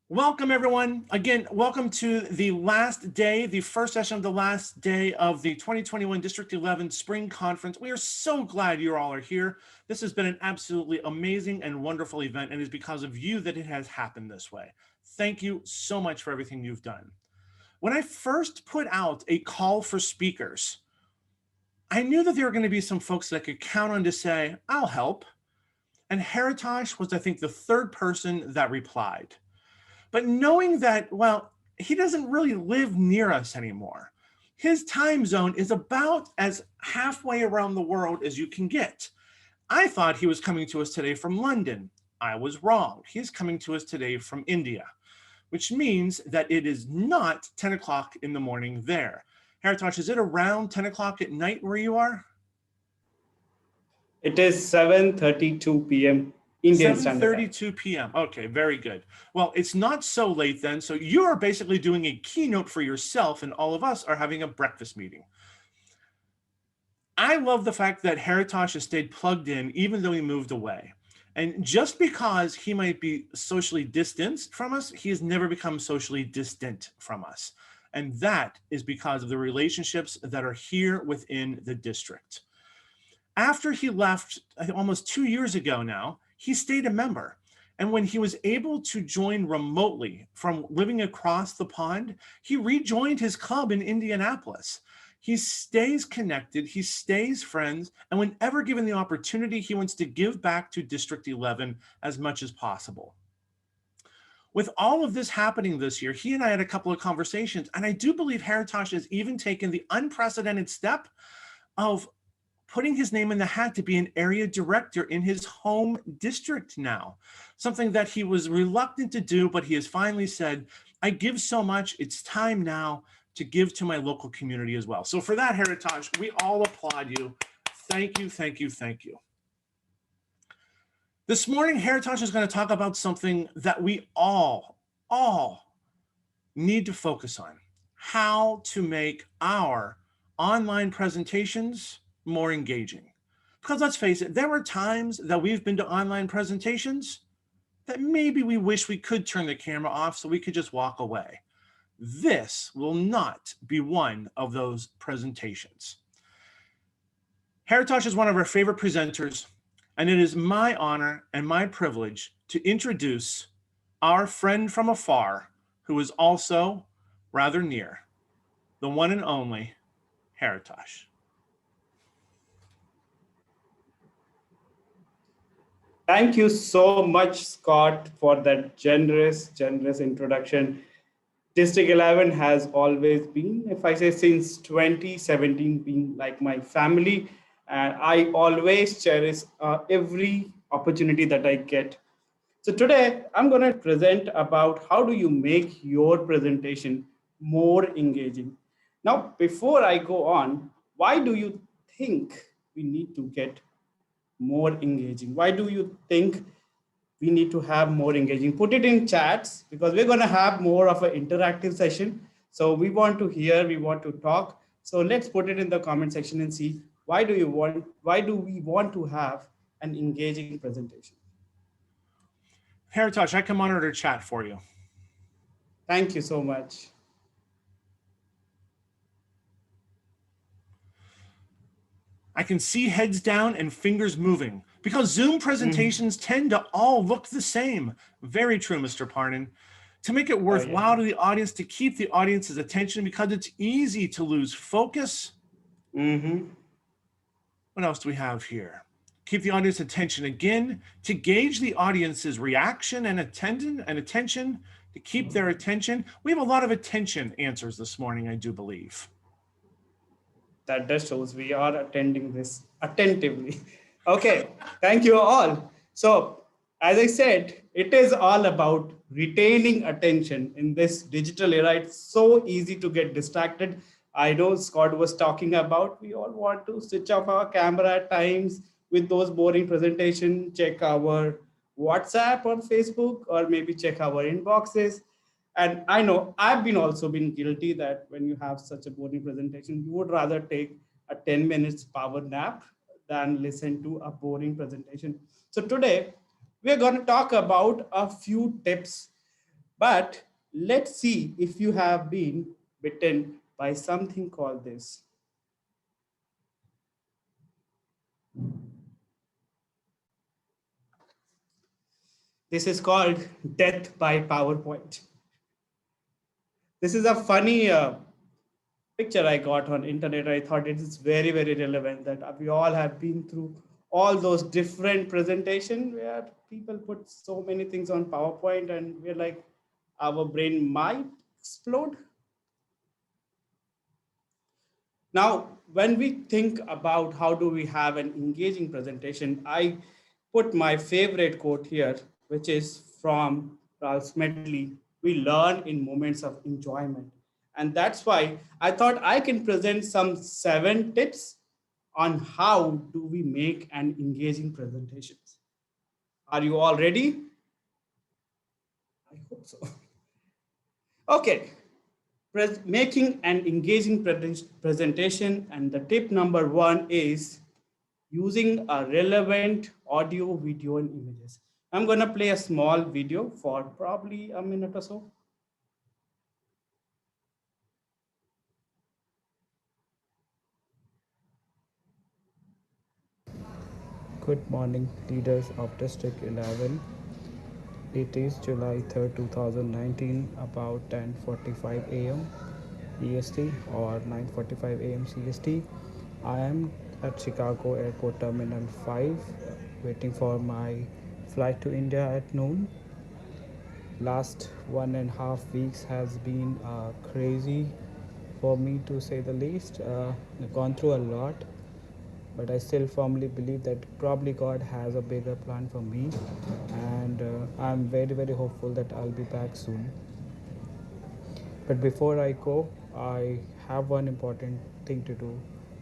Welcome, everyone. Again, welcome to the last day, the first session of the last day of the 2021 District 11 Spring Conference. We are so glad you all are here. This has been an absolutely amazing and wonderful event, and it is because of you that it has happened this way. Thank you so much for everything you've done. When I first put out a call for speakers, I knew that there were going to be some folks that I could count on to say, I'll help. And Haritosh was, I think, the third person that replied. But knowing that, well, he doesn't really live near us anymore. His time zone is about as halfway around the world as you can get. I thought he was coming to us today from London. I was wrong. He's coming to us today from India, which means that it is not 10 o'clock in the morning there. Haritosh, is it around 10 o'clock at night where you are? It is 7:32 p.m. Indian Standard Time. 7:32 p.m. Okay, very good. Well, it's not so late then. So you are basically doing a keynote for yourself, and all of us are having a breakfast meeting. I love the fact that Haritosh has stayed plugged in, even though he moved away. And just because he might be socially distanced from us, he has never become socially distant from us. And that is because of the relationships that are here within the district. After he left almost 2 years ago now, he stayed a member. And when he was able to join remotely from living across the pond, he rejoined his club in Indianapolis. He stays connected, he stays friends, and whenever given the opportunity, he wants to give back to District 11 as much as possible. With all of this happening this year, he and I had a couple of conversations, and I do believe Haritosh has even taken the unprecedented step of putting his name in the hat to be an area director in his home district now, something that he was reluctant to do, but he has finally said, I give so much, it's time now to give to my local community as well. So for that, Haritosh, we all applaud you. Thank you, thank you, thank you. This morning, Haritosh is going to talk about something that we all need to focus on, how to make our online presentations more engaging. Because let's face it, there were times that we've been to online presentations that maybe we wish we could turn the camera off so we could just walk away. This will not be one of those presentations. Haritosh is one of our favorite presenters, and it is my honor and my privilege to introduce our friend from afar, who is also rather near, the one and only Haritosh. Thank you so much, Scott, for that generous introduction. District 11 has always been, if I say since 2017, been like my family. And I always cherish every opportunity that I get. So today, I'm going to present about how do you make your presentation more engaging. Now, before I go on, why do you think we need to get more engaging? Why do you think we need to have more engaging? Put it in chats because we're going to have more of an interactive session. So we want to hear, we want to talk. So let's put it in the comment section and see why do we want to have an engaging presentation? Haritosh, I can monitor chat for you. Thank you so much. I can see heads down and fingers moving because Zoom presentations tend to all look the same. Very true, Mr. Parnan. To make it worthwhile to the audience, to keep the audience's attention, because it's easy to lose focus. What else do we have here? Keep the audience attention again, to gauge the audience's reaction and attention, to keep their attention. We have a lot of attention answers this morning, I do believe. That does shows we are attending this attentively. Okay, thank you all. So as I said, it is all about retaining attention in this digital era. It's so easy to get distracted. I know Scott was talking about, we all want to switch off our camera at times with those boring presentations, check our WhatsApp or Facebook, or maybe check our inboxes. And I know I've also been guilty that when you have such a boring presentation, you would rather take a 10 minutes power nap than listen to a boring presentation. So today we're going to talk about a few tips. But let's see if you have been bitten by something called this. This is called death by PowerPoint. This is a funny picture I got on internet. I thought it is very, very relevant that we all have been through all those different presentation where people put so many things on PowerPoint and we're like, our brain might explode. Now, when we think about how do we have an engaging presentation, I put my favorite quote here, which is from Ralph Smedley. We learn in moments of enjoyment. And that's why I thought I can present some 7 tips on how do we make an engaging presentation. Are you all ready? I hope so. Okay, making an engaging presentation, and the tip number 1 is using a relevant audio, video, and images. I'm going to play a small video for probably a minute or so. Good morning, leaders of District 11. It is July 3rd, 2019, about 10:45 a.m. EST or 9:45 a.m. CST. I am at Chicago Airport Terminal 5, waiting for my flight to India at noon. Last 1.5 weeks has been crazy for me, to say the least. I've gone through a lot, but I still firmly believe that probably God has a bigger plan for me, and I'm very, very hopeful that I'll be back soon. But before I go, I have one important thing to do,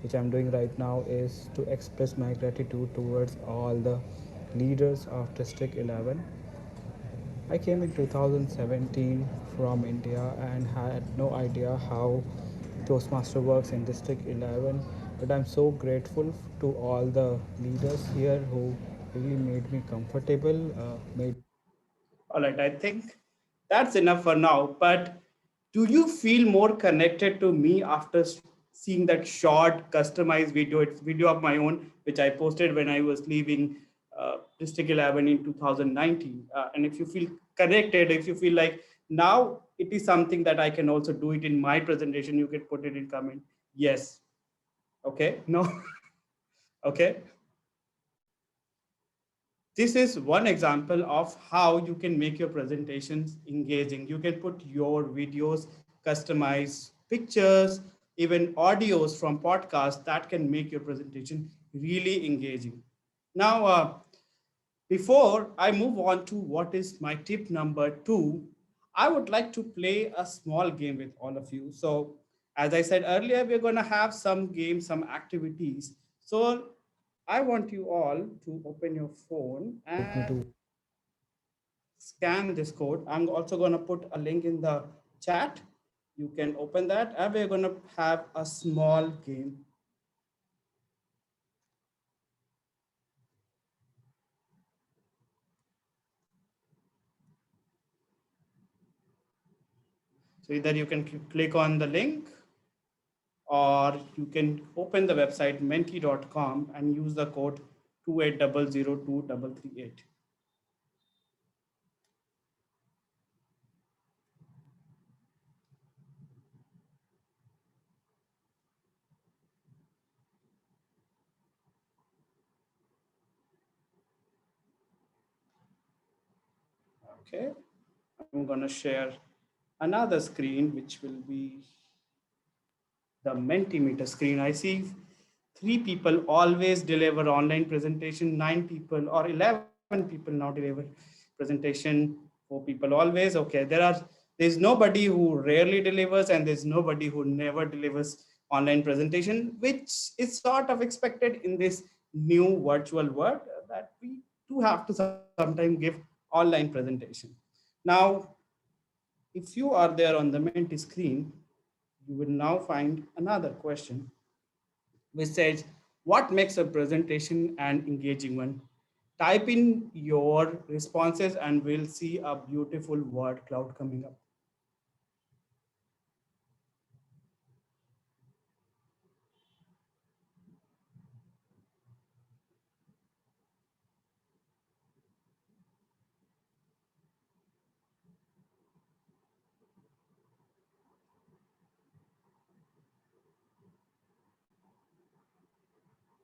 which I'm doing right now, is to express my gratitude towards all the leaders of District 11. I came in 2017 from India and had no idea how Toastmaster works in District 11. But I'm so grateful to all the leaders here who really made me comfortable. Made All right, I think that's enough for now. But do you feel more connected to me after seeing that short customized video? It's video of my own, which I posted when I was leaving District 11 in 2019. And if you feel connected, if you feel like now it is something that I can also do it in my presentation, you can put it in comment. Yes. Okay. No. Okay. This is one example of how you can make your presentations engaging. You can put your videos, customize pictures, even audios from podcasts that can make your presentation really engaging. Now, before I move on to what is my tip number 2, I would like to play a small game with all of you. So, as I said earlier, we're going to have some games, some activities. So, I want you all to open your phone and scan this code. I'm also going to put a link in the chat. You can open that, and we're going to have a small game. So either you can click on the link, or you can open the website menti.com and use the code 28002338. Okay, I'm going to share another screen, which will be the Mentimeter screen. I see 3 people always deliver online presentation, 9 people or 11 people now deliver presentation, 4 people always. Okay, there's nobody who rarely delivers and there's nobody who never delivers online presentation, which is sort of expected in this new virtual world that we do have to sometimes give online presentation. Now, if you are there on the Menti screen, you will now find another question which says, what makes a presentation an engaging one? Type in your responses and we'll see a beautiful word cloud coming up.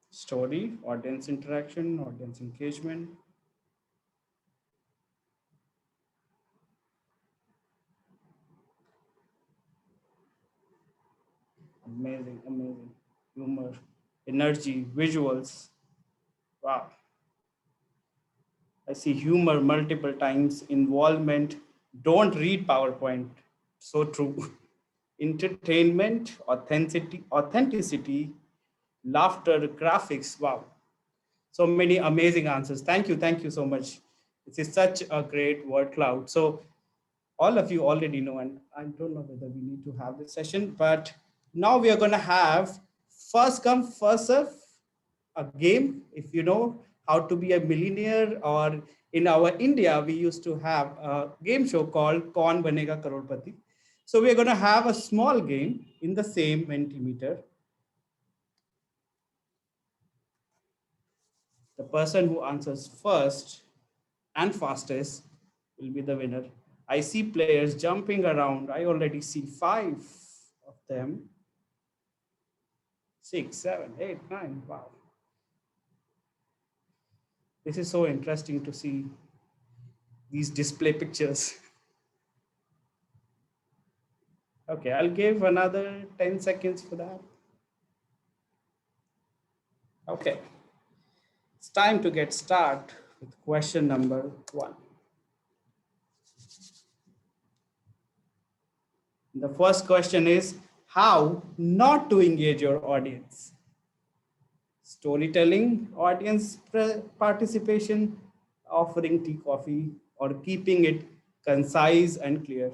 Story, audience interaction, audience engagement. Amazing, amazing. Humor, energy, visuals. Wow. I see humor multiple times, involvement. Don't read PowerPoint. So true. Entertainment, authenticity, laughter, graphics. Wow. So many amazing answers. Thank you so much. This is such a great word cloud. So all of you already know, and I don't know whether we need to have this session, but now we are going to have first come, first serve, a game. If you know how to be a millionaire, or in our India, we used to have a game show called Kaun Banega Crorepati. So we are going to have a small game in the same Mentimeter. The person who answers first and fastest will be the winner. I see players jumping around. I already see 5 of them. 6, 7, 8, 9. Wow. This is so interesting to see these display pictures. Okay, I'll give another 10 seconds for that. Okay, it's time to get started with question number 1. The first question is how not to engage your audience. Storytelling, audience participation, offering tea, coffee, or keeping it concise and clear.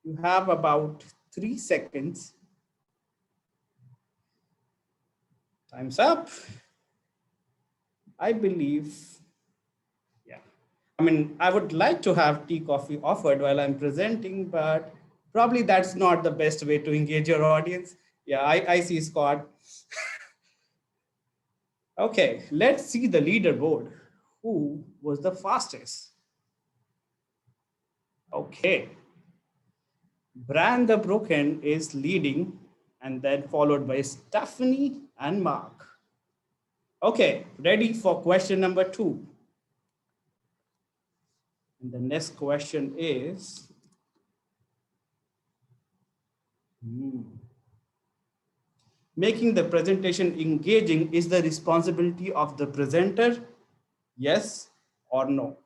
You have about 3 seconds. Time's up. I believe, yeah. I mean, I would like to have tea, coffee offered while I'm presenting, but probably that's not the best way to engage your audience. Yeah, I see Scott. Okay, let's see the leaderboard. Who was the fastest? Okay, Brand the Broken is leading, and then followed by Stephanie and Mark. Okay, ready for question number 2. And the next question is, making the presentation engaging is the responsibility of the presenter, yes or no?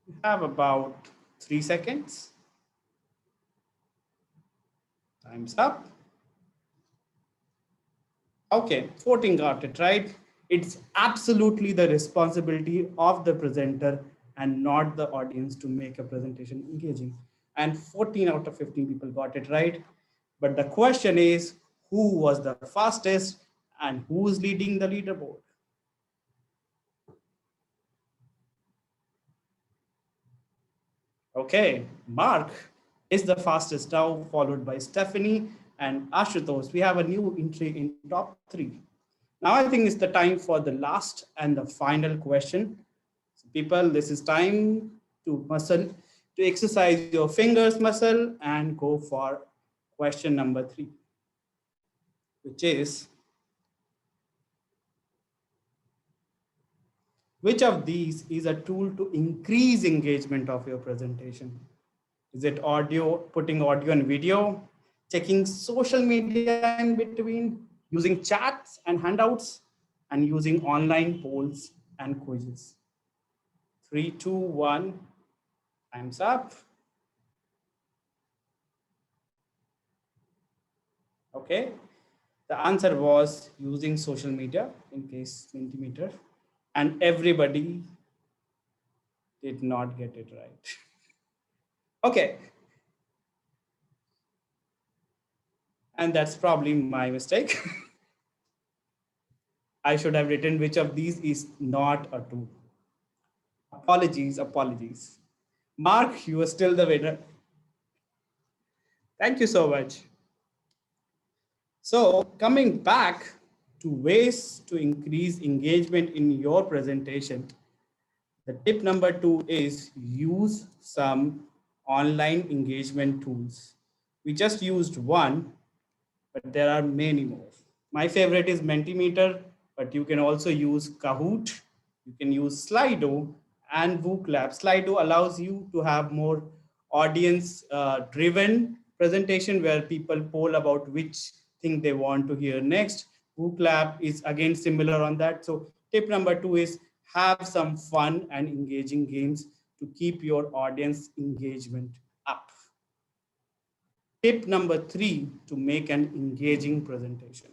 You have about 3 seconds. Time's up. Okay, 14 got it right. It's absolutely the responsibility of the presenter and not the audience to make a presentation engaging. And 14 out of 15 people got it right. But the question is, who was the fastest and who's leading the leaderboard? Okay, Mark is the fastest now, followed by Stephanie and Ashutosh. We have a new entry in top 3. Now I think it's the time for the last and the final question. So people, this is time to exercise your fingers muscle and go for question number 3, which is, which of these is a tool to increase engagement of your presentation? Is it audio, putting audio and video, checking social media in between, using chats and handouts, and using online polls and quizzes? 3, 2, 1, time's up. Okay, the answer was using social media, in case Mentimeter, and everybody did not get it right. Okay. And that's probably my mistake. I should have written which of these is not a tool. Apologies, apologies. Mark, you are still the winner. Thank you so much. So, coming back to ways to increase engagement in your presentation, the tip number 2 is use some online engagement tools. We just used one, but there are many more. My favorite is Mentimeter, but you can also use Kahoot. You can use Slido and WooClap. Slido allows you to have more audience driven presentation where people poll about which thing they want to hear next. WooClap is again similar on that. So tip number 2 is have some fun and engaging games to keep your audience engagement up. Tip number 3 to make an engaging presentation.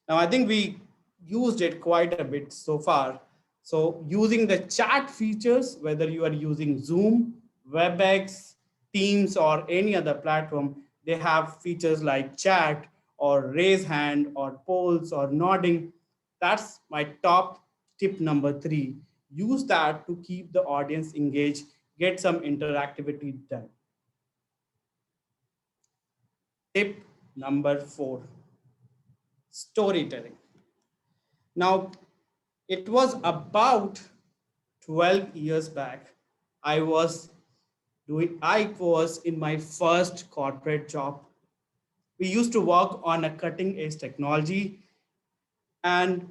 Now, I think we used it quite a bit so far. So using the chat features, whether you are using Zoom, WebEx, Teams, or any other platform, they have features like chat or raise hand or polls or nodding. That's my top tip number 3. Use that to keep the audience engaged, get some interactivity done. Tip number 4, storytelling. Now, it was about 12 years back. I was in my first corporate job. We used to work on a cutting edge technology, and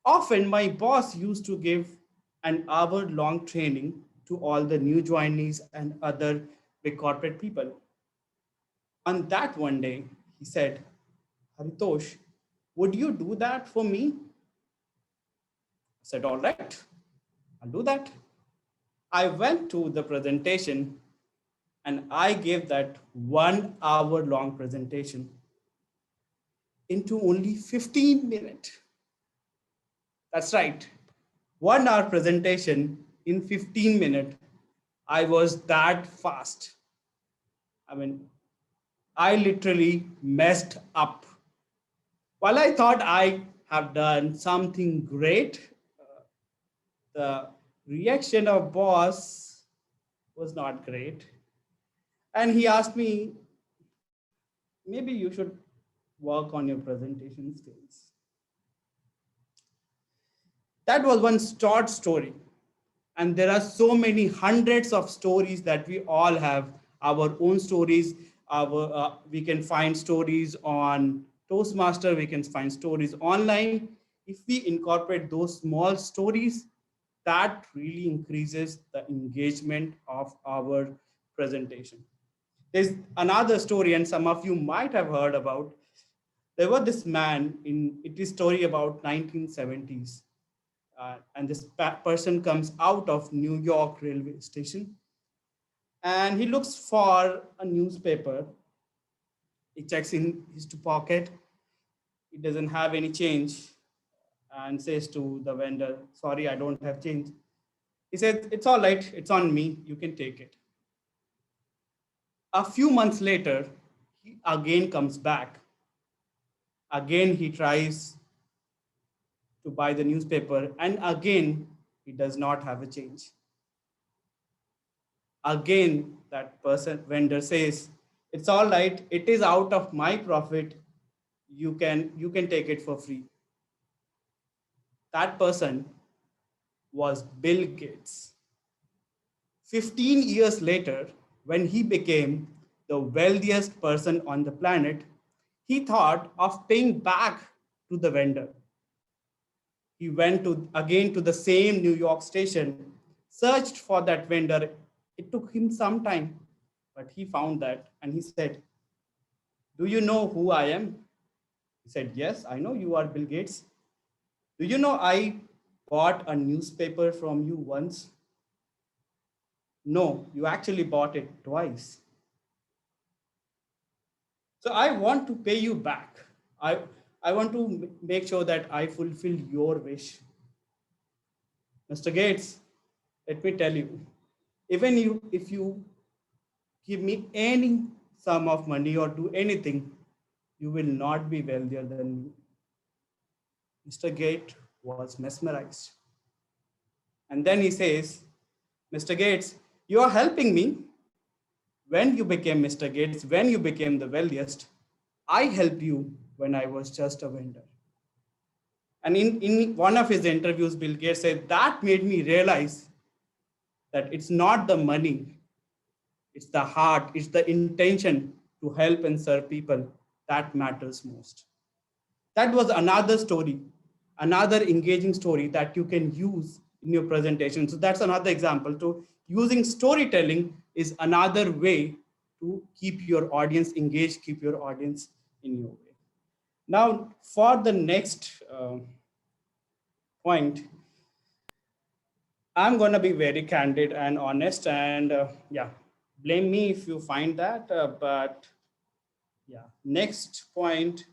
often my boss used to give an hour long training to all the new joinees and other big corporate people. On that one day, he said, Haritosh, would you do that for me? I said, all right, I'll do that. I went to the presentation and I gave that 1 hour long presentation into only 15 minutes. That's right. 1 hour presentation in 15 minutes. I was that fast. I mean, I literally messed up. While I thought I have done something great, the reaction of boss was not great. And he asked me, maybe you should work on your presentation skills. That was one short story. And there are so many hundreds of stories that we all have our own stories. We can find stories on Toastmaster, we can find stories online. If we incorporate those small stories, that really increases the engagement of our presentation. There's another story, and some of you might have heard about. There was this man in it is story about 1970s, and this person comes out of New York railway station, and he looks for a newspaper. He checks in his pocket. He doesn't have any change, and says to the vendor, "Sorry, I don't have change." He said, "It's all right. It's on me. You can take it." A few months later, he again comes back. Again, he tries to buy the newspaper, and again, he does not have a change. Again, that person vendor says, "It's all right. It is out of my profit. You can take it for free." That person was Bill Gates. 15 years later, when he became the wealthiest person on the planet, he thought of paying back to the vendor. He went to again to the same New York station, searched for that vendor. It took him some time, but he found that and he said, "Do you know who I am?" He said, "Yes, I know you are Bill Gates. Do you know I bought a newspaper from you once?" "No, you actually bought it twice." "So I want to pay you back. I, I want to make sure that I fulfill your wish." Mr. Gates, let me tell you, if you give me any sum of money or do anything, you will not be wealthier than me. Mr. Gates was mesmerized. And then he says, Mr. Gates, you are helping me. When you became Mr. Gates, when you became the wealthiest, I helped you when I was just a vendor. And in one of his interviews, Bill Gates said, that made me realize that it's not the money, it's the heart, it's the intention to help and serve people that matters most. That was another story, another engaging story that you can use in your presentation. So that's another example. To using storytelling is another way to keep your audience engaged, keep your audience in your way. Now, for the next point, I'm going to be very candid and honest, and yeah, blame me if you find that. But yeah, next point,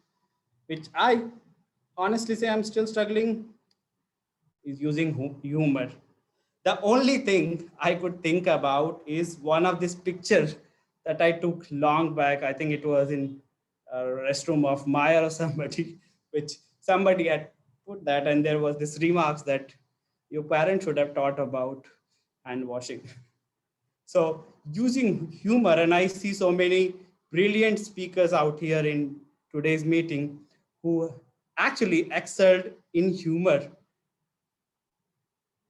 which I honestly say I'm still struggling, is using humor. The only thing I could think about is one of these pictures that I took long back. I think it was in a restroom of Maya or somebody, which somebody had put that, and there was this remarks that your parents should have taught about hand washing. So using humor, and I see so many brilliant speakers out here in today's meeting who actually excelled in humor.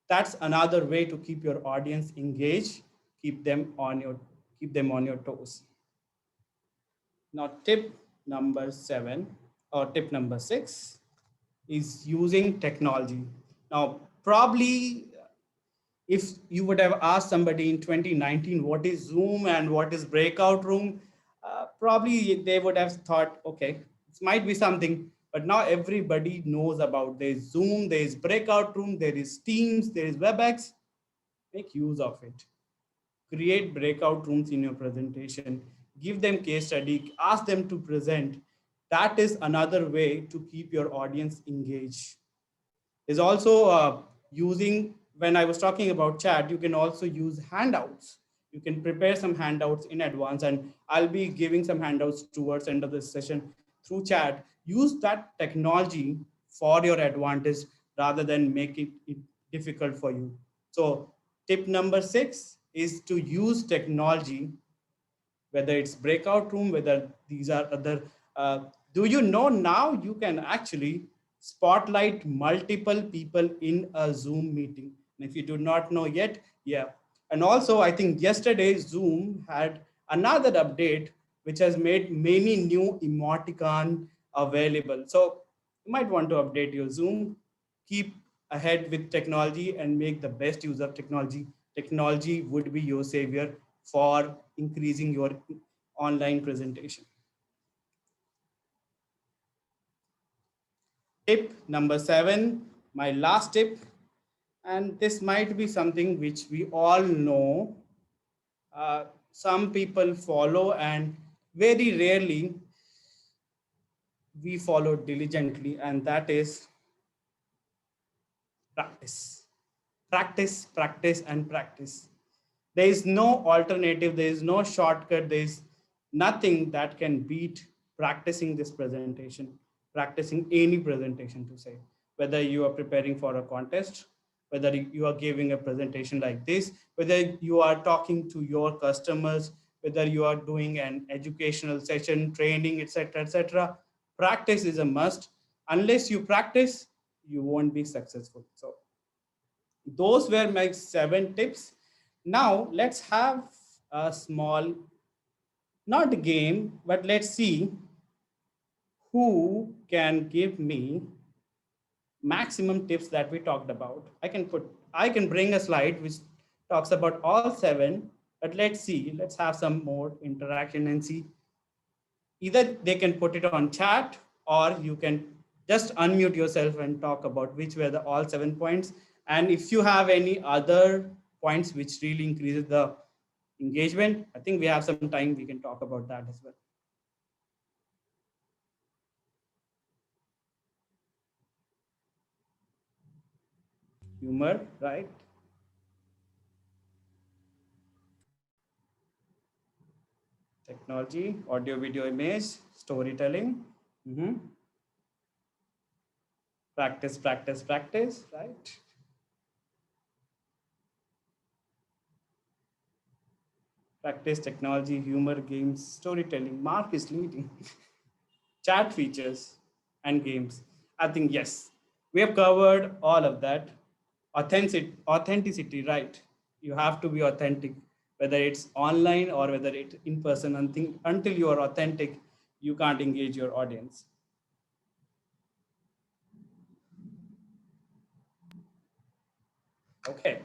That's another way to keep your audience engaged, keep them on your toes. Now, tip number 7 or tip number 6 is using technology. Now, probably if you would have asked somebody in 2019 what is Zoom and what is breakout room, probably they would have thought, okay, it might be something. But now everybody knows about there's Zoom, there's breakout room, there is Teams, there is WebEx. Make use of it. Create breakout rooms in your presentation. Give them case study. Ask them to present. That is another way to keep your audience engaged. There's also using, when I was talking about chat, you can also use handouts. You can prepare some handouts in advance, and I'll be giving some handouts towards end of this session through chat. Use that technology for your advantage rather than make it difficult for you. So tip number 6 is to use technology, whether it's breakout room, whether these are other. Do you know now you can actually spotlight multiple people in a Zoom meeting? And if you do not know yet, yeah. And also, I think yesterday Zoom had another update which has made many new emoticon available. So you might want to update your Zoom. Keep ahead with technology and make the best use of technology. Technology would be your savior for increasing your online presentation. Tip number 7, my last tip, and this might be something which we all know. Some people follow, and very rarely we follow diligently, and that is practice. Practice, practice, and practice. There is no alternative, there is no shortcut, there is nothing that can beat practicing this presentation, practicing any presentation to say, whether you are preparing for a contest, whether you are giving a presentation like this, whether you are talking to your customers, whether you are doing an educational session, training, etc., etc. Practice is a must. Unless you practice, you won't be successful. So those were my 7 tips. Now let's have a small, not a game, but let's see who can give me maximum tips that we talked about. I can bring a slide which talks about all 7, but let's see, let's have some more interaction and see. Either they can put it on chat, or you can just unmute yourself and talk about which were the all 7 points. And if you have any other points which really increases the engagement, I think we have some time, we can talk about that as well. Humor, right? technology, audio, video, image, storytelling. Mhm. Practice, practice, practice, right? Practice, technology, humor, games, storytelling. Mark is leading. Chat features and games. I think, yes, we have covered all of that. Authenticity, right? You have to be authentic, whether it's online or whether it's in person. Until you are authentic, you can't engage your audience. Okay,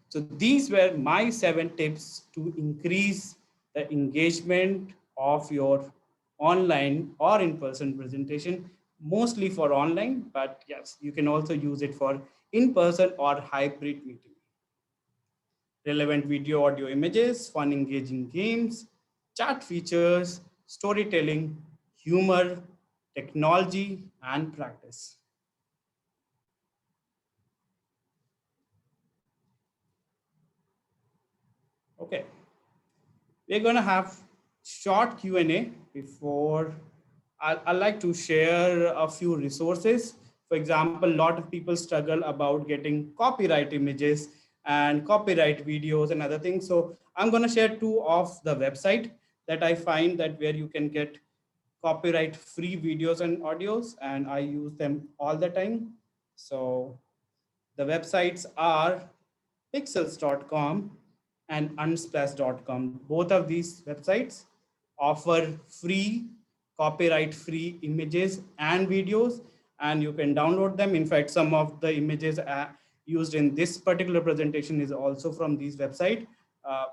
so these were my 7 tips to increase the engagement of your online or in-person presentation, mostly for online, but yes, you can also use it for in-person or hybrid meeting. Relevant video, audio, images, fun, engaging games, chat features, storytelling, humor, technology, and practice. Okay. We're going to have short Q&A before I like to share a few resources. For example, a lot of people struggle about getting copyright images and copyright videos and other things. So I'm going to share 2 of the website that I find that where you can get copyright free videos and audios, and I use them all the time. So the websites are pixels.com and unsplash.com. Both of these websites offer free, copyright free images and videos, and you can download them. In fact, some of the images used in this particular presentation is also from these websites. Uh,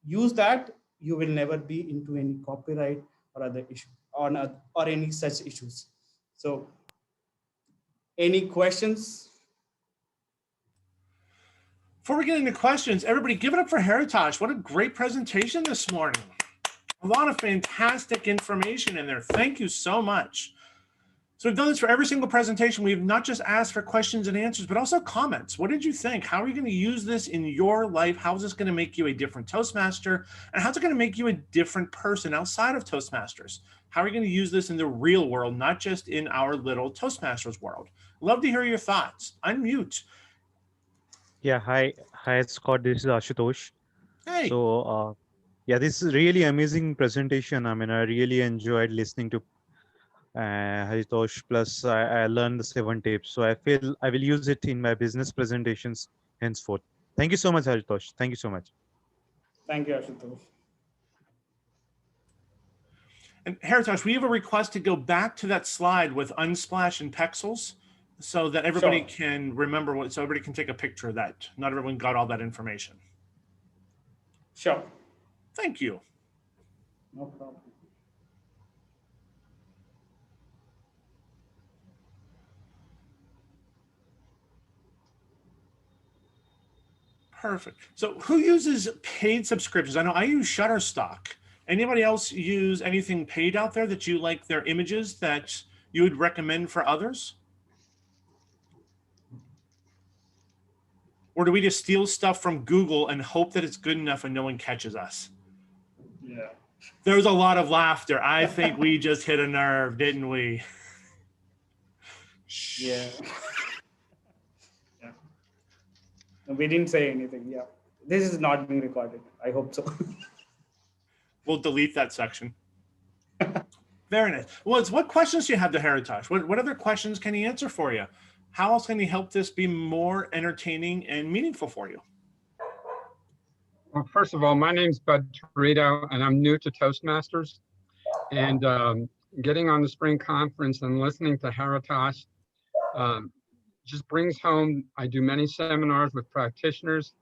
Use that, you will never be into any copyright or other issue or any such issues. So any questions? Before we get into questions, everybody give it up for Haritosh. What a great presentation this morning. A lot of fantastic information in there. Thank you so much. So we've done this for every single presentation. We've not just asked for questions and answers, but also comments. What did you think? How are you going to use this in your life? How is this going to make you a different Toastmaster? And how's it going to make you a different person outside of Toastmasters? How are you going to use this in the real world, not just in our little Toastmasters world? Love to hear your thoughts. Unmute. Yeah, hi, Scott. This is Ashutosh. Hey. So, yeah, this is really amazing presentation. I mean, I really enjoyed listening to Haritosh. Plus, I learned the 7 tips. So I feel I will use it in my business presentations henceforth. Thank you so much, Haritosh. Thank you so much. Thank you, Ashutosh. And Haritosh, we have a request to go back to that slide with Unsplash and Pexels so that everybody can remember so everybody can take a picture of that. Not everyone got all that information. Sure. Thank you. No problem. Perfect. So who uses paid subscriptions? I know I use Shutterstock. Anybody else use anything paid out there that you like their images that you would recommend for others? Or do we just steal stuff from Google and hope that it's good enough and no one catches us? Yeah. There was a lot of laughter. I think we just hit a nerve, didn't we? Yeah. Yeah. No, we didn't say anything. Yeah. This is not being recorded. I hope so. We'll delete that section. Very nice. Well, what questions do you have to Haritosh? What other questions can he answer for you? How else can he help this be more entertaining and meaningful for you? Well, first of all, my name's Bud Torito, and I'm new to Toastmasters. And getting on the spring conference and listening to Haritosh just brings home. I do many seminars with practitioners,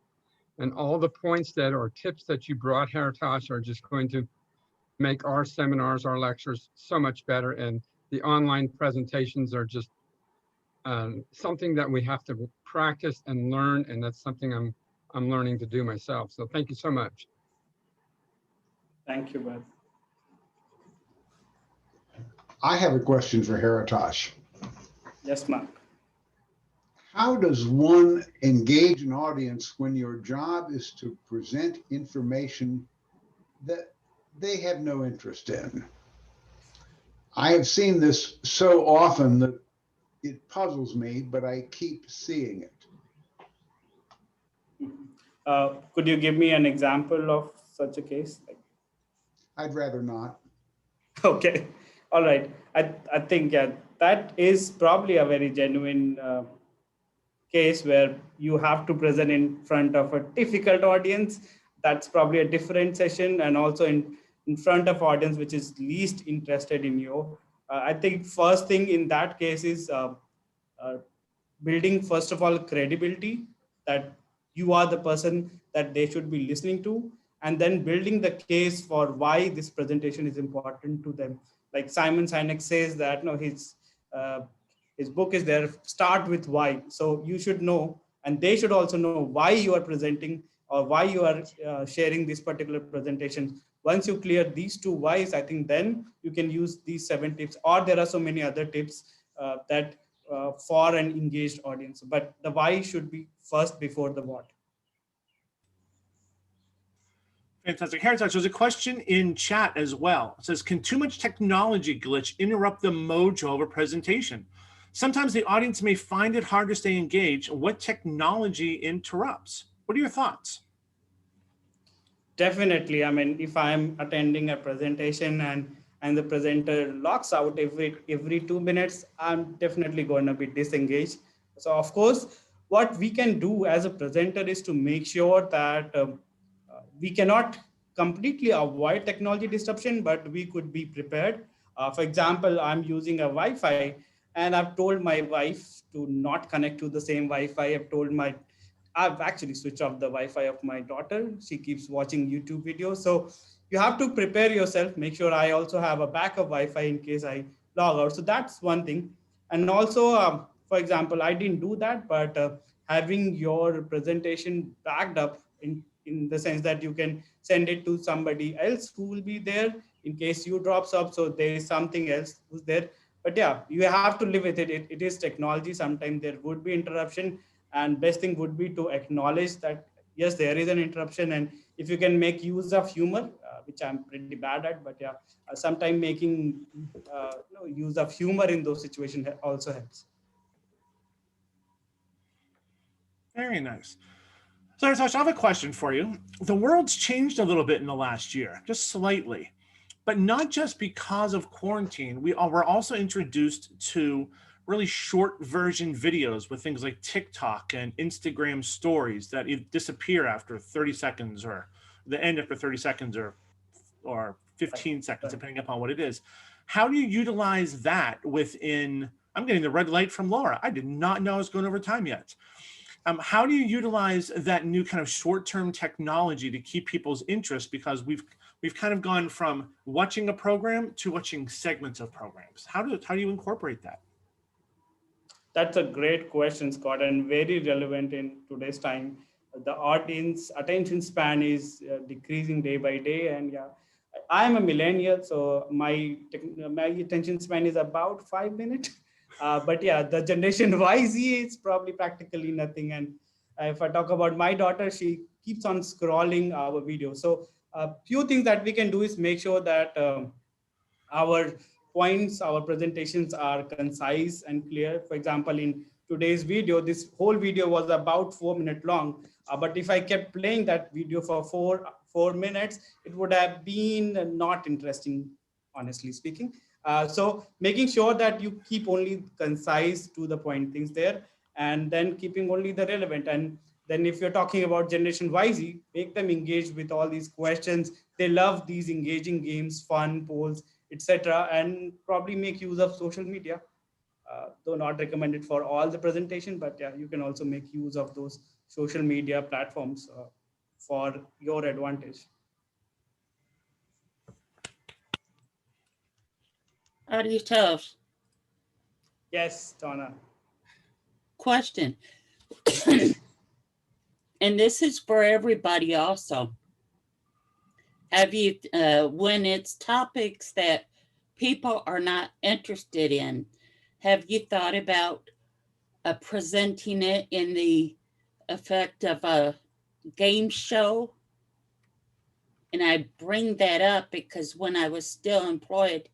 and all the points that or tips that you brought, Haritosh, are just going to make our seminars, our lectures so much better. And the online presentations are just something that we have to practice and learn, and that's something I'm learning to do myself. So thank you so much. Thank you, Bud. I have a question for Haritosh. Yes, Mark. How does one engage an audience when your job is to present information that they have no interest in. I have seen this so often that it puzzles me, but I keep seeing it. Could you give me an example of such a case? I'd rather not. Okay, all right. I think yeah, that is probably a very genuine case where you have to present in front of a difficult audience. That's probably a different session, and also in front of audience which is least interested in you. I think first thing in that case is uh, building first of all credibility, that you are the person that they should be listening to, and then building the case for why this presentation is important to them. Like Simon Sinek says that no, uh, his book is there, start with why. So you should know, and they should also know why you are presenting or why you are sharing this particular presentation. Once you clear these two whys, I think then you can use these 7 tips, or there are so many other tips that for an engaged audience. But the why should be first before the what. Fantastic. Haritosh, there's a question in chat as well. It says, can too much technology glitch interrupt the mojo of a presentation? Sometimes the audience may find it hard to stay engaged. What technology interrupts? What are your thoughts? Definitely. I mean, if I'm attending a presentation and the presenter locks out every 2 minutes, I'm definitely going to be disengaged. So of course, what we can do as a presenter is to make sure that we cannot completely avoid technology disruption, but we could be prepared. For example, I'm using a Wi-Fi, and I've told my wife to not connect to the same Wi-Fi. I've actually switched off the Wi-Fi of my daughter. She keeps watching YouTube videos. So you have to prepare yourself, make sure I also have a backup Wi-Fi in case I log out. So that's one thing. And also, for example, I didn't do that, but having your presentation backed up in the sense that you can send it to somebody else who will be there in case you drops up. So there is something else who's there. But yeah, you have to live with it. It is technology. Sometimes there would be interruption, and best thing would be to acknowledge that yes, there is an interruption, and if you can make use of humor, which I'm pretty bad at, but yeah, sometimes making use of humor in those situations also helps. Very nice. So, Haritosh, I have a question for you. The world's changed a little bit in the last year, just slightly, but not just because of quarantine. We're also introduced to really short version videos with things like TikTok and Instagram stories that disappear after 30 seconds or the end after 30 seconds or 15 seconds, depending upon what it is. How do you utilize that within, I'm getting the red light from Laura. I did not know I was going over time yet. How do you utilize that new kind of short-term technology to keep people's interest? Because we've kind of gone from watching a program to watching segments of programs. How do you incorporate that? That's a great question, Scott, and very relevant in today's time. The audience attention span is decreasing day by day, and yeah, I am a millennial, so my attention span is about 5 minutes. But yeah, the generation Y Z is probably practically nothing. And if I talk about my daughter, she keeps on scrolling our videos. So a few things that we can do is make sure that our points, our presentations are concise and clear. For example, in today's video, this whole video was about 4 minutes long. But if I kept playing that video for four minutes, it would have been not interesting, honestly speaking. So making sure that you keep only concise to the point things there, and then keeping only the relevant. And then if you're talking about Generation YZ, make them engaged with all these questions. They love these engaging games, fun polls, etc., and probably make use of social media. Though not recommended for all the presentation, but yeah, you can also make use of those social media platforms for your advantage. Haritosh, Yes, Donna. question. And this is for everybody also. Have you, when it's topics that people are not interested in, have you thought about presenting it in the effect of a game show? And I bring that up because when I was still employed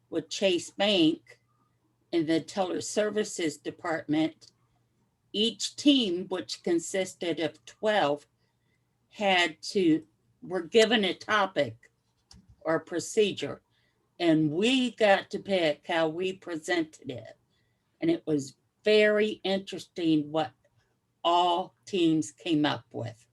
with Chase Bank in the teller services department, each team, which consisted of 12, were given a topic or procedure, and we got to pick how we presented it. And it was very interesting what all teams came up with.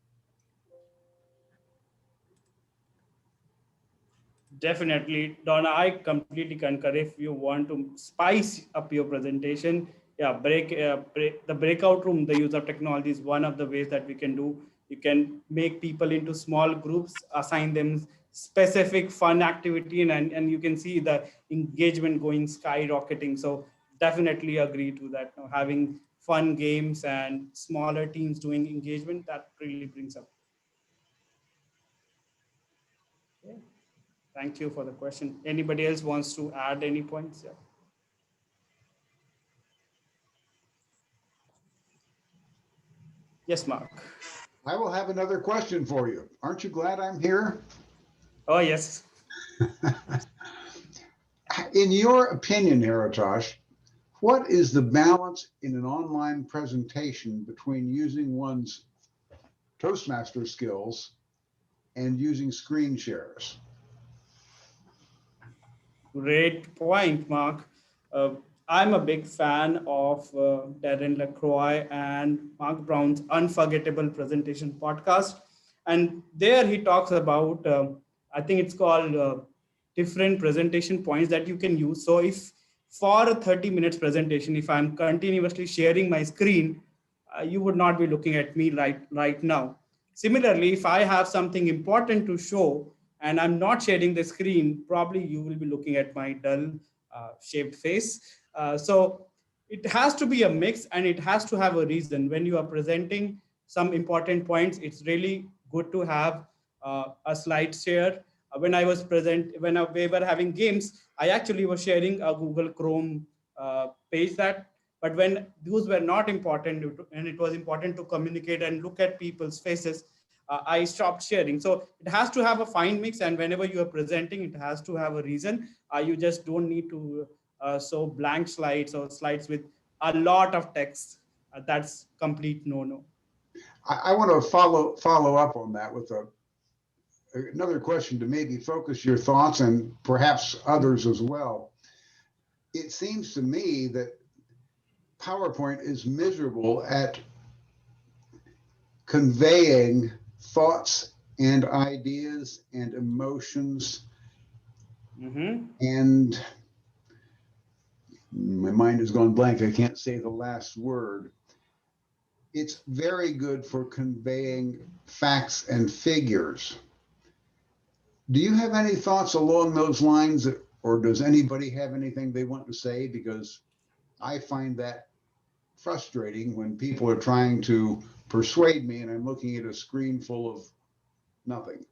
Definitely, Donna, I completely concur. If you want to spice up your presentation, yeah, the breakout room, the use of technology is one of the ways that we can do. You can make people into small groups, assign them specific fun activity, and you can see the engagement going skyrocketing. So definitely agree to that. Now, having fun games and smaller teams doing engagement, that really brings up. Okay. Thank you for the question. Anybody else wants to add any points? Yeah. Yes, Mark. I will have another question for you. Aren't you glad I'm here? Oh, yes. In your opinion, Haritosh, what is the balance in an online presentation between using one's Toastmaster skills and using screen shares? Great point, Mark. Uh, I'm a big fan of Darren LaCroix and Mark Brown's Unforgettable Presentation podcast. And there he talks about, I think it's called different presentation points that you can use. So if for a 30 minutes presentation, if I'm continuously sharing my screen, you would not be looking at me right now. Similarly, if I have something important to show and I'm not sharing the screen, probably you will be looking at my dull shaped face. So it has to be a mix and it has to have a reason. When you are presenting some important points, it's really good to have a slide share. When we were having games, I actually was sharing a Google Chrome page but when those were not important and it was important to communicate and look at people's faces, I stopped sharing. So it has to have a fine mix, and whenever you are presenting, it has to have a reason. You just don't need to show blank slides or slides with a lot of text. That's complete no-no. I want to follow up on that with another question to maybe focus your thoughts and perhaps others as well. It seems to me that PowerPoint is miserable at conveying thoughts and ideas and emotions. Mm-hmm. And my mind has gone blank. I can't say the last word. It's very good for conveying facts and figures. Do you have any thoughts along those lines, or does anybody have anything they want to say? Because I find that frustrating when people are trying to persuade me and I'm looking at a screen full of nothing.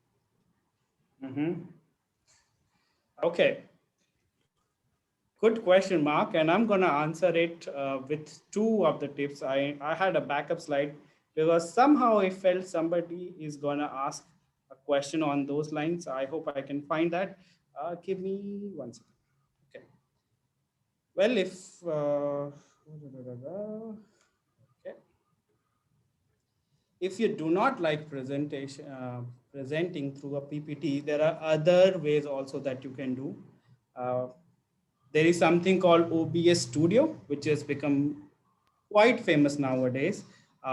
Mm-hmm. Okay. Good question, Mark. And I'm going to answer it with two of the tips. I had a backup slide because somehow I felt somebody is going to ask a question on those lines. I hope I can find that. Give me 1 second. Okay. Well, okay. If you do not like presenting through a PPT, there are other ways also that you can do. There is something called OBS Studio, which has become quite famous nowadays,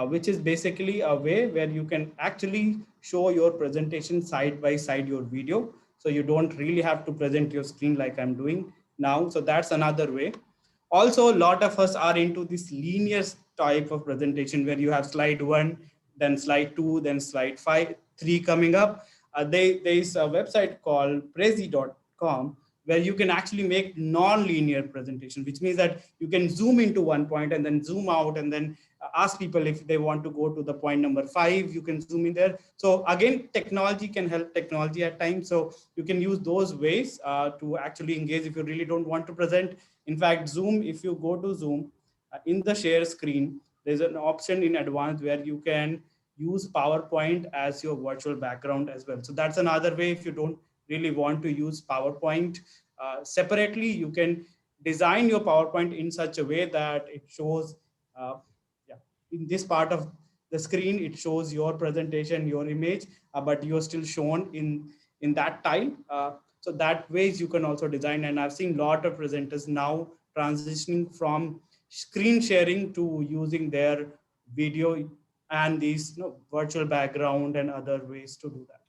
which is basically a way where you can actually show your presentation side by side your video. So you don't really have to present your screen like I'm doing now. So that's another way. Also, a lot of us are into this linear type of presentation where you have slide 1, then slide 2, then slide 3 coming up. There is a website called prezi.com where you can actually make non-linear presentation, which means that you can zoom into one point and then zoom out and then ask people if they want to go to the point number 5, you can zoom in there. So again, technology can help technology at times. So you can use those ways to actually engage if you really don't want to present. In fact, Zoom, if you go to Zoom, in the share screen, there's an option in advance where you can use PowerPoint as your virtual background as well. So that's another way. If you don't really want to use PowerPoint separately, you can design your PowerPoint in such a way that it shows, in this part of the screen, it shows your presentation, your image, but you're still shown in that tile. So that ways you can also design. And I've seen a lot of presenters now transitioning from screen sharing to using their video and these virtual background and other ways to do that.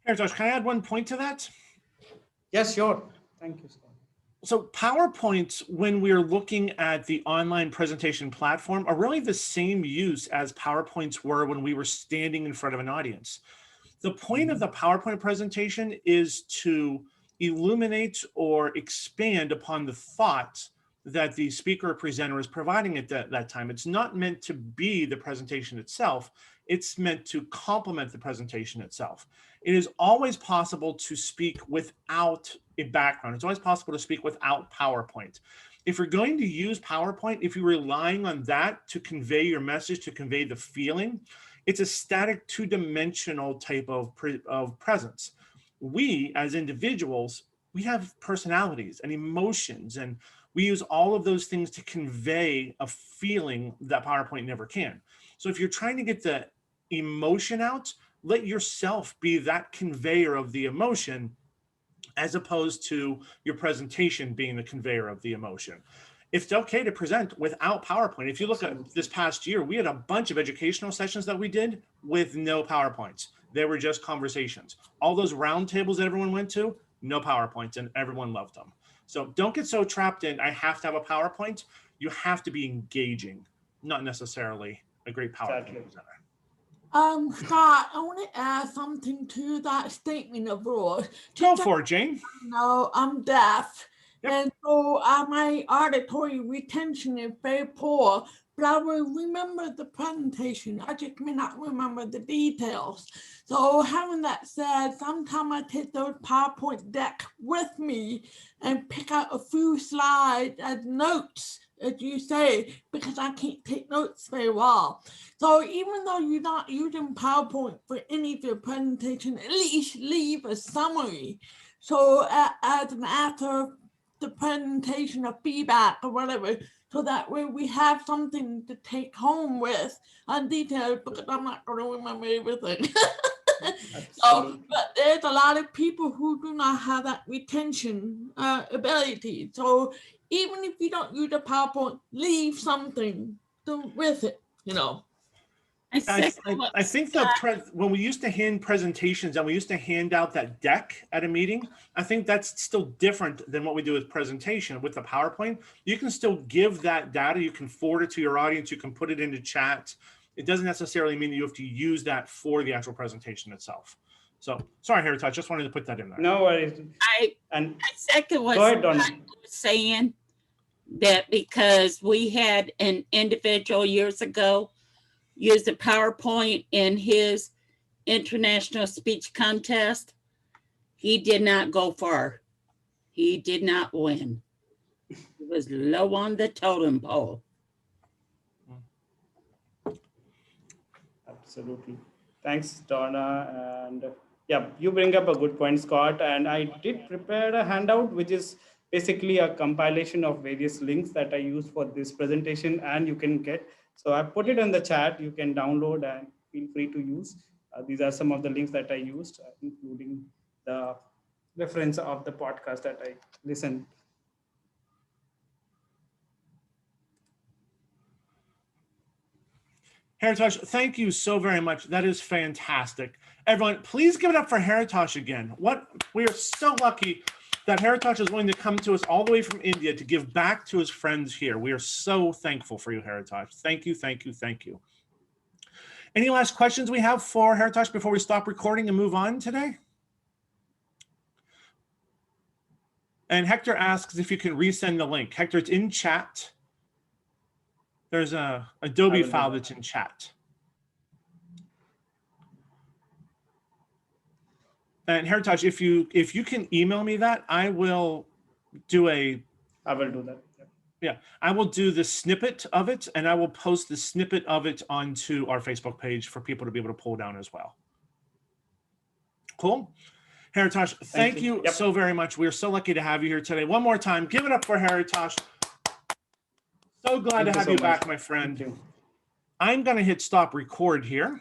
Haritosh, can I add one point to that? Yes, sure. Thank you, Scott. So PowerPoints, when we're looking at the online presentation platform, are really the same use as PowerPoints were when we were standing in front of an audience. The point of the PowerPoint presentation is to illuminate or expand upon the thought that the speaker or presenter is providing at that time. It's not meant to be the presentation itself. It's meant to complement the presentation itself. It is always possible to speak without a background. It's always possible to speak without PowerPoint. If you're going to use PowerPoint, if you're relying on that to convey your message, to convey the feeling, it's a static two-dimensional type of presence. We, as individuals, we have personalities and emotions, and we use all of those things to convey a feeling that PowerPoint never can. So if you're trying to get the emotion out, let yourself be that conveyor of the emotion, as opposed to your presentation being the conveyor of the emotion. It's okay to present without PowerPoint. If you look at this past year, we had a bunch of educational sessions that we did with no PowerPoints. They were just conversations. All those roundtables that everyone went to, no PowerPoints, and everyone loved them. So don't get so trapped in, I have to have a PowerPoint. You have to be engaging, not necessarily a great PowerPoint presenter. Scott, I want to add something to that statement of yours. Go for it, Jane. No, I'm deaf. Yep. And so my auditory retention is very poor, but I will remember the presentation. I just may not remember the details. So having that said, sometimes I take those PowerPoint deck with me and pick out a few slides as notes, as you say, because I can't take notes very well. So even though you're not using PowerPoint for any of your presentation, at least leave a summary. So as an after the presentation of feedback or whatever, so that way we have something to take home with on detail, because I'm not going to remember everything. So, but there's a lot of people who do not have that retention ability. So even if you don't use a PowerPoint, leave something with it, I think when we used to hand presentations and we used to hand out that deck at a meeting, I think that's still different than what we do with presentation. With the PowerPoint, you can still give that data, you can forward it to your audience, you can put it into chat. It doesn't necessarily mean that you have to use that for the actual presentation itself. So sorry, Haritosh, just wanted to put that in there. No worries. I second what Scott was saying, that because we had an individual years ago use a PowerPoint in his international speech contest. He did not go far. He did not win. He was low on the totem pole. Absolutely. Thanks, Donna. And yeah, you bring up a good point, Scott. And I did prepare a handout, which is basically a compilation of various links that I use for this presentation, and you can get. So I put it in the chat. You can download and feel free to use. These are some of the links that I used, including the reference of the podcast that I listened. Haritosh, thank you so very much. That is fantastic. Everyone, please give it up for Haritosh again. We are so lucky that Haritosh is willing to come to us all the way from India to give back to his friends here. We are so thankful for you, Haritosh. Thank you, thank you, thank you. Any last questions we have for Haritosh before we stop recording and move on today? And Hector asks if you can resend the link. Hector, it's in chat. There's a Adobe file that's in chat. And Haritosh, if you can email me that, I will do I will do that. Yeah, I will do the snippet of it, and I will post the snippet of it onto our Facebook page for people to be able to pull down as well. Cool. Haritosh, thank you Yep. so very much. We're so lucky to have you here today. One more time, give it up for Haritosh. So glad to have you back, my friend. Thank you. I'm going to hit stop record here.